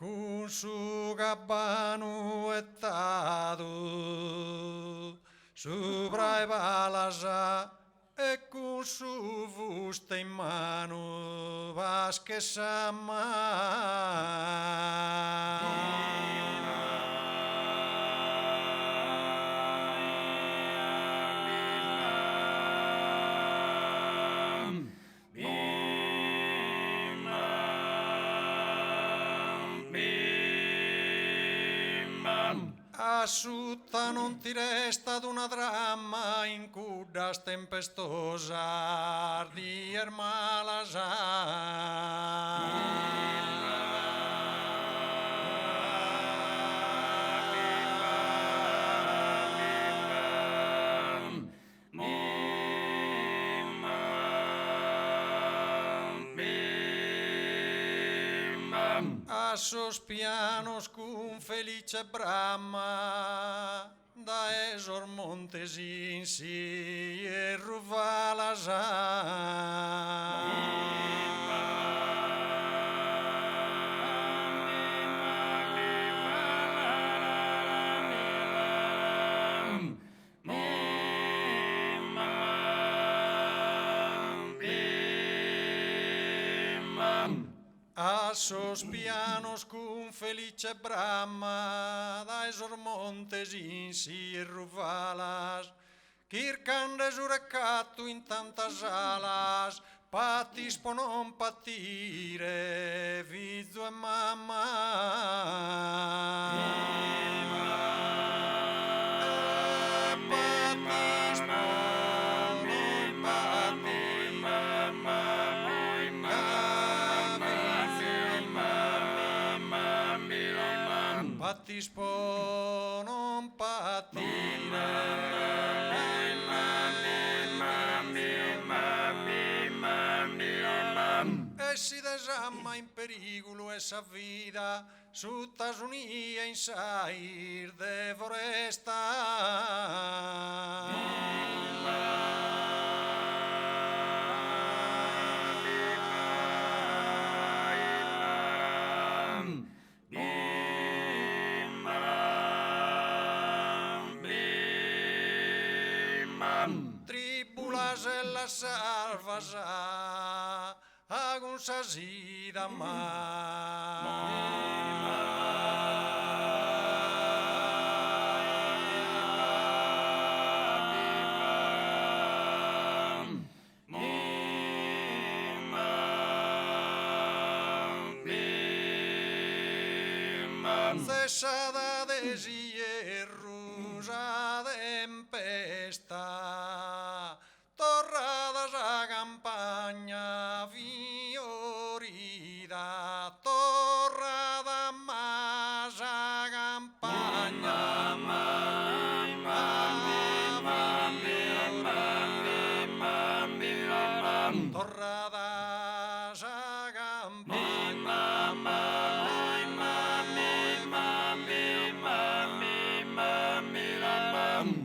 con su gabbano ettato sopra i palasa e con su fusta in mano vasche Asciutta non ti resta d'una dramma in cudda tempestosa ardi a sos pianos con felice brama da esor montes insi e ruvalasa a sos pianos con felice brama da esor montes insi e ruvalas circan resurrecatu in tantas alas patis po non patire figlio e mamma patis po non patire e si desamma in pericolo essa vida sutta sunia in sair de foresta tribulas e la salvasa agun sasida cesada de hierros a tempesta torradas a campagna fiorida torrada mas a campagna torradas a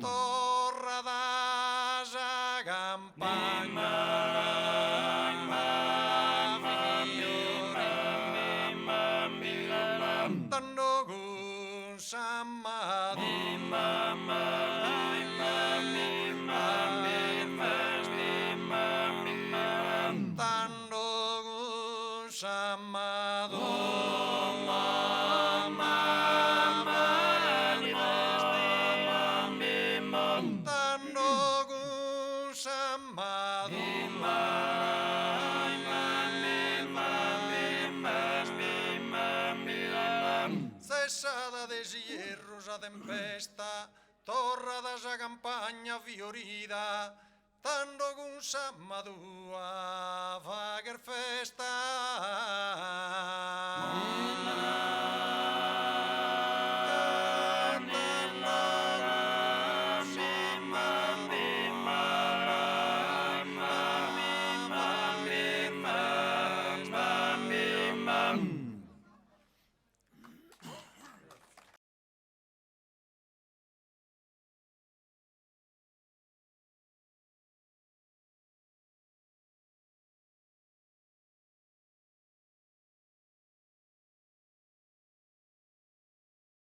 torradas a campagna tanto con cessada de hierros a tempesta torradas a campagna fiorida tanto con Sammadua fa che festa